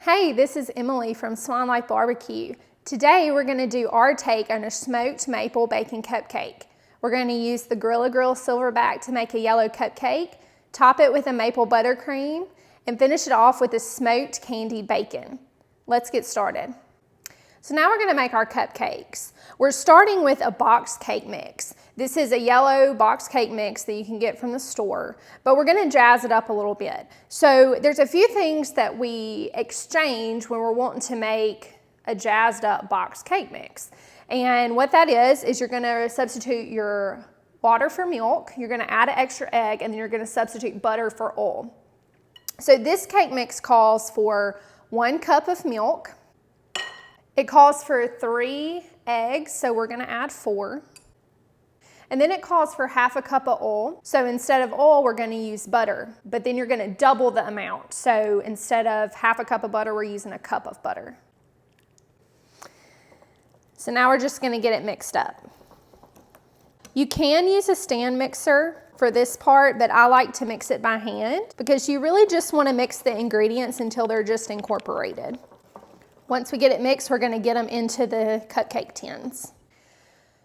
Hey, this is Emily from Swan Life Barbecue. Today we're going to do our take on a smoked maple bacon cupcake. We're going to use the Grilla Grills Silverbac to make a yellow cupcake, top it with a maple buttercream, and finish it off with a smoked candied bacon. Let's get started. So now we're going to make our cupcakes. We're starting with a boxed cake mix. This is a yellow boxed cake mix that you can get from the store, but we're going to jazz it up a little bit. So there's a few things that we exchange when we're wanting to make a jazzed up boxed cake mix. And what that is you're going to substitute your water for milk, you're going to add an extra egg, and then you're going to substitute butter for oil. So this cake mix calls for 1 cup of milk. It calls for 3 eggs, so we're going to add 4. And then it calls for half a cup of oil. So instead of oil, we're going to use butter, but then you're going to double the amount. So instead of half a cup of butter, we're using a cup of butter. So now we're just going to get it mixed up. You can use a stand mixer for this part, but I like to mix it by hand because you really just want to mix the ingredients until they're just incorporated. Once we get it mixed, we're going to get them into the cupcake tins.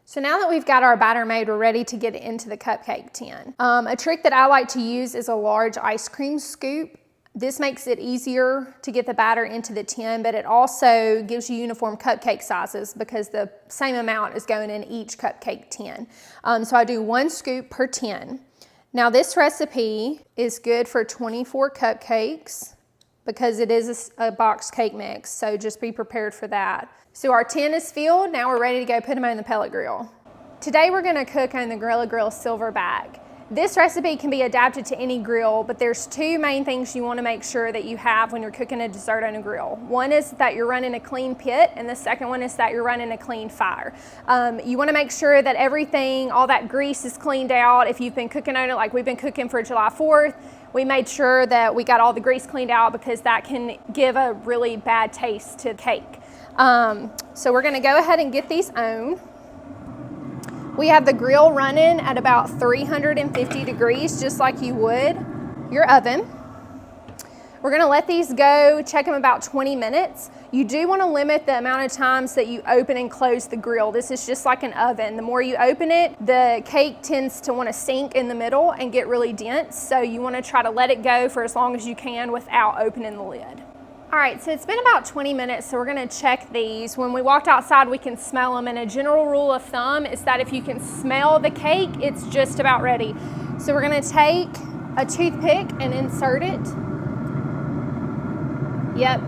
So now that we've got our batter made, we're ready to get it into the cupcake tin. A trick that I like to use is a large ice cream scoop. This makes it easier to get the batter into the tin, but it also gives you uniform cupcake sizes because the same amount is going in each cupcake tin. So I do 1 scoop per tin. Now this recipe is good for 24 cupcakes because it is a boxed cake mix, so just be prepared for that. So our tin is filled, now we're ready to go put them on the pellet grill. Today we're gonna cook on the Grilla Grills Silverbac. This recipe can be adapted to any grill, but there's 2 main things you wanna make sure that you have when you're cooking a dessert on a grill. One is that you're running a clean pit, and the second one is that you're running a clean fire. You wanna make sure that everything, all that grease is cleaned out. If you've been cooking on it like we've been cooking for July 4th, we made sure that we got all the grease cleaned out because that can give a really bad taste to cake. So we're gonna go ahead and get these on. We have the grill running at about 350 degrees, just like you would your oven. We're gonna let these go, check them about 20 minutes. You do wanna limit the amount of times that you open and close the grill. This is just like an oven. The more you open it, the cake tends to wanna sink in the middle and get really dense. So you wanna try to let it go for as long as you can without opening the lid. All right, so it's been about 20 minutes, so we're gonna check these. When we walked outside, we can smell them, and a general rule of thumb is that if you can smell the cake, it's just about ready. So we're gonna take a toothpick and insert it. Yep,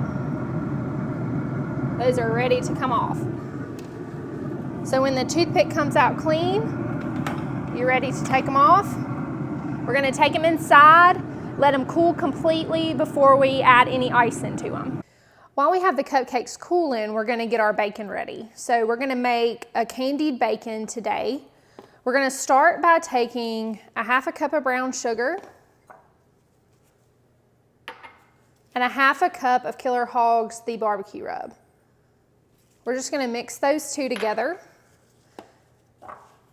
those are ready to come off. So when the toothpick comes out clean, you're ready to take them off. We're gonna take them inside, let them cool completely before we add any icing to them. While we have the cupcakes cooling, we're gonna get our bacon ready. So we're gonna make a candied bacon today. We're gonna start by taking a half a cup of brown sugar and a half a cup of Killer Hogs the barbecue rub. We're just gonna mix those 2 together.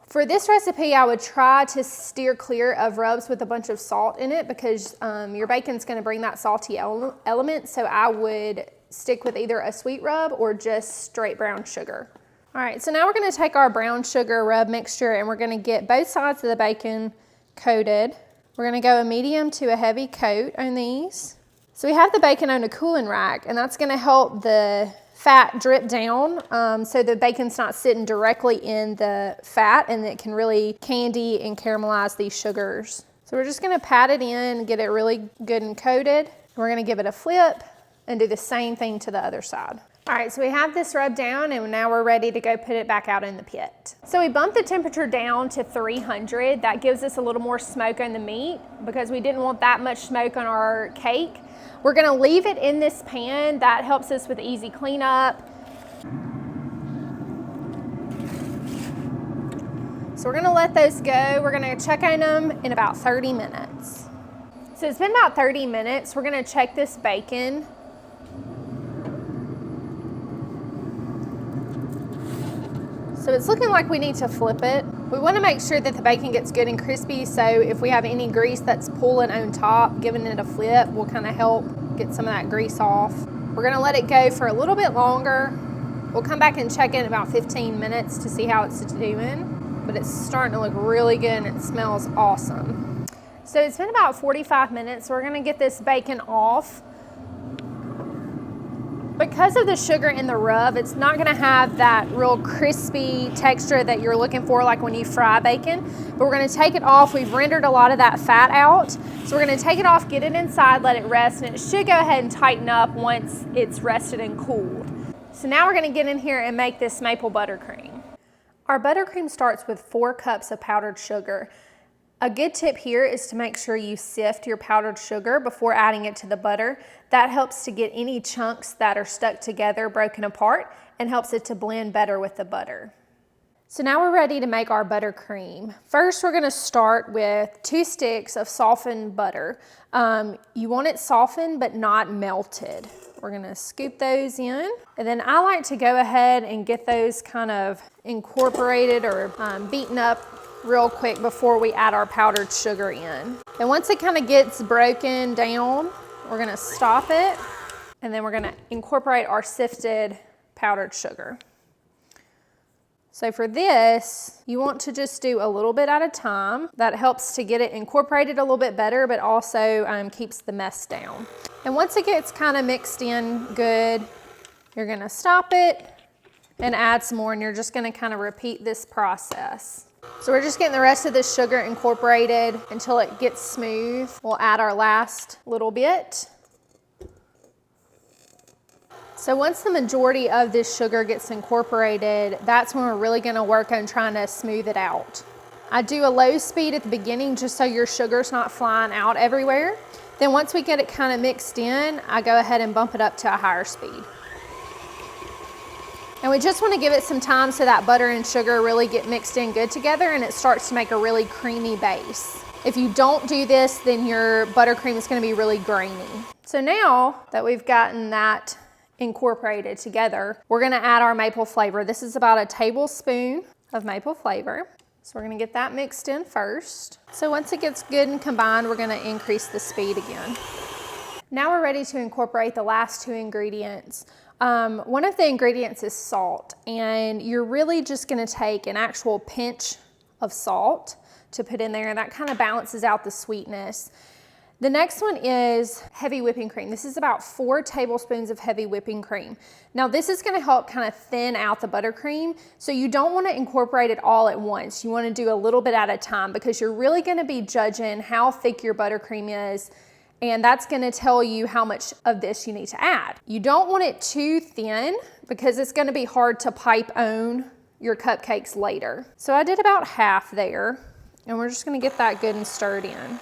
For this recipe, I would try to steer clear of rubs with a bunch of salt in it because your bacon's gonna bring that salty element, so I would stick with either a sweet rub or just straight brown sugar. All right, so now we're gonna take our brown sugar rub mixture and we're gonna get both sides of the bacon coated. We're gonna go a medium to a heavy coat on these. So we have the bacon on a cooling rack, and that's gonna help the fat drip down so the bacon's not sitting directly in the fat, and it can really candy and caramelize these sugars. So we're just gonna pat it in, get it really good and coated. We're gonna give it a flip and do the same thing to the other side. All right, so we have this rubbed down, and now we're ready to go put it back out in the pit. So we bumped the temperature down to 300. That gives us a little more smoke on the meat because we didn't want that much smoke on our cake. We're gonna leave it in this pan. That helps us with easy cleanup. So we're gonna let those go. We're gonna check on them in about 30 minutes. So it's been about 30 minutes. We're gonna check this bacon. So it's looking like we need to flip it. We want to make sure that the bacon gets good and crispy, so if we have any grease that's pulling on top, giving it a flip will kind of help get some of that grease off. We're We're gonna let it go for a little bit longer. We'll come back and check in about 15 minutes to see how it's doing, but it's starting to look really good and it smells awesome. So it's been about 45 minutes, so we're gonna get this bacon off. Because of the sugar in the rub, it's not gonna have that real crispy texture that you're looking for like when you fry bacon, but we're gonna take it off. We've rendered a lot of that fat out. So we're gonna take it off, get it inside, let it rest, and it should go ahead and tighten up once it's rested and cooled. So now we're gonna get in here and make this maple buttercream. Our buttercream starts with 4 cups of powdered sugar. A good tip here is to make sure you sift your powdered sugar before adding it to the butter. That helps to get any chunks that are stuck together broken apart and helps it to blend better with the butter. So now we're ready to make our buttercream. First, we're gonna start with 2 sticks of softened butter. You want it softened but not melted. We're gonna scoop those in. And then I like to go ahead and get those kind of incorporated or beaten up real quick before we add our powdered sugar in. And once it kind of gets broken down, we're gonna stop it, and then we're gonna incorporate our sifted powdered sugar. So for this, you want to just do a little bit at a time. That helps to get it incorporated a little bit better, but also keeps the mess down. And once it gets kind of mixed in good, you're gonna stop it and add some more, and you're just gonna kind of repeat this process. So we're just getting the rest of this sugar incorporated until it gets smooth. We'll add our last little bit. So once the majority of this sugar gets incorporated, that's when we're really gonna work on trying to smooth it out. I do a low speed at the beginning just so your sugar's not flying out everywhere. Then once we get it kind of mixed in, I go ahead and bump it up to a higher speed. And we just want to give it some time so that butter and sugar really get mixed in good together and it starts to make a really creamy base. If you don't do this, then your buttercream is going to be really grainy. So now that we've gotten that incorporated together, we're going to add our maple flavor. This is about a tablespoon of maple flavor. So we're going to get that mixed in first. So once it gets good and combined, we're going to increase the speed again. Now we're ready to incorporate the last 2 ingredients. One of the ingredients is salt, and you're really just gonna take an actual pinch of salt to put in there, and that kind of balances out the sweetness. The next one is heavy whipping cream. This is about 4 tablespoons of heavy whipping cream. Now this is gonna help kind of thin out the buttercream, so you don't wanna incorporate it all at once. You wanna do a little bit at a time because you're really gonna be judging how thick your buttercream is, and that's gonna tell you how much of this you need to add. You don't want it too thin because it's gonna be hard to pipe on your cupcakes later. So I did about half there, and we're just gonna get that good and stirred in.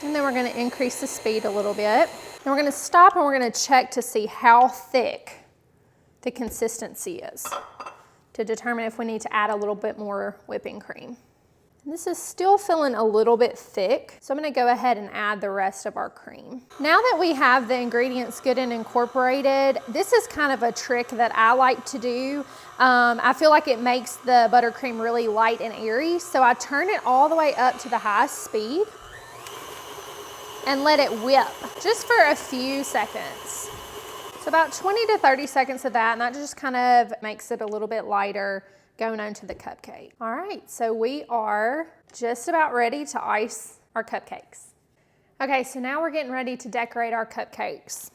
And then we're gonna increase the speed a little bit. And we're gonna stop and we're gonna check to see how thick the consistency is to determine if we need to add a little bit more whipping cream. And this is still feeling a little bit thick, so I'm gonna go ahead and add the rest of our cream. Now that we have the ingredients good and incorporated, this is kind of a trick that I like to do. I feel like it makes the buttercream really light and airy, so I turn it all the way up to the highest speed and let it whip just for a few seconds. So about 20 to 30 seconds of that, and that just kind of makes it a little bit lighter going on to the cupcake. All right, so we are just about ready to ice our cupcakes. Okay, so now we're getting ready to decorate our cupcakes.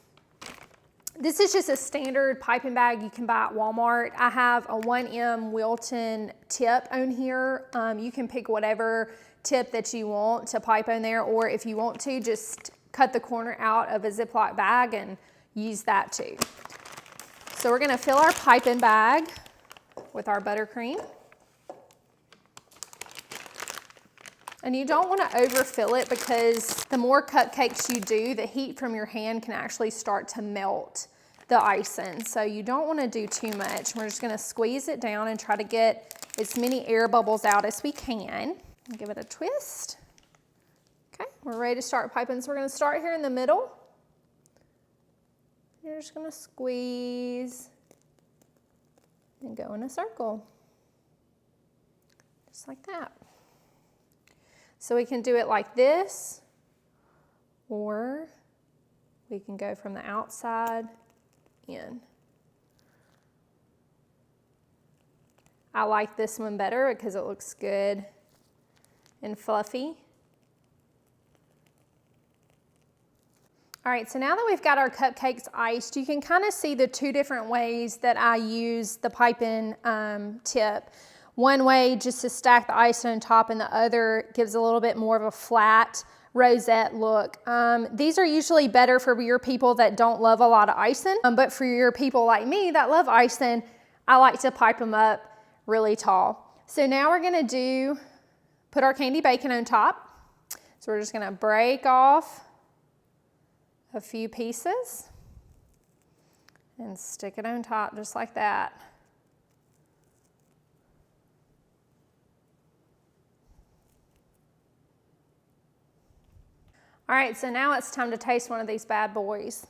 This is just a standard piping bag you can buy at Walmart. I have a 1M Wilton tip on here. You can pick whatever tip that you want to pipe on there, or if you want to, just cut the corner out of a Ziploc bag and use that too. So we're gonna fill our piping bag with our buttercream. And you don't want to overfill it because the more cupcakes you do, the heat from your hand can actually start to melt the icing. So you don't want to do too much. We're just going to squeeze it down and try to get as many air bubbles out as we can. Give it a twist. Okay, we're ready to start piping. So we're going to start here in the middle. You're just going to squeeze and go in a circle, just like that. So we can do it like this, or We can go from the outside in. I like this one better because it looks good and fluffy. All right, so now that we've got our cupcakes iced, you can kind of see the two different ways that I use the piping tip. One way just to stack the icing on top, and the other gives a little bit more of a flat rosette look. These are usually better for your people that don't love a lot of icing, but for your people like me that love icing, I like to pipe them up really tall. So now we're gonna put our candy bacon on top. So we're just gonna break off a few pieces and stick it on top just like that. All right, so now it's time to taste one of these bad boys.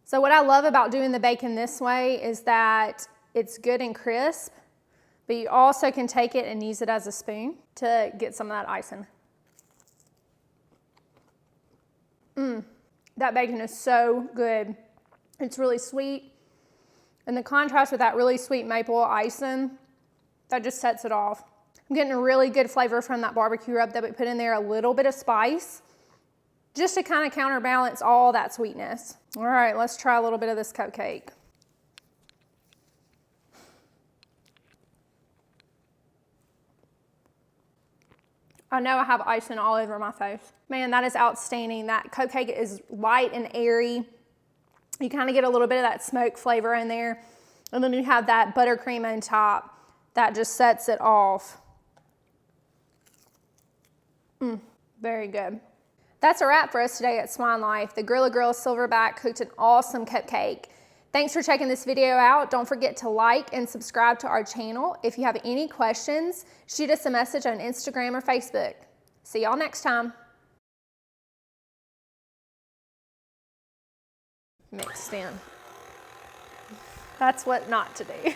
So what I love about doing the bacon this way is that it's good and crisp, but you also can take it and use it as a spoon to get some of that icing. That bacon is so good. It's really sweet, and the contrast with that really sweet maple icing, that just sets it off. I'm getting a really good flavor from that barbecue rub that we put in there, a little bit of spice, just to kind of counterbalance all that sweetness. All right, let's try a little bit of this cupcake. I know I have icing all over my face. Man, that is outstanding. That cupcake is light and airy. You kind of get a little bit of that smoke flavor in there. And then you have that buttercream on top that just sets it off. Very good. That's a wrap for us today at Swine Life. The Grilla Grills Silverbac cooked an awesome cupcake. Thanks for checking this video out. Don't forget to like and subscribe to our channel. If you have any questions, shoot us a message on Instagram or Facebook. See y'all next time. Mixed in. That's what not to do.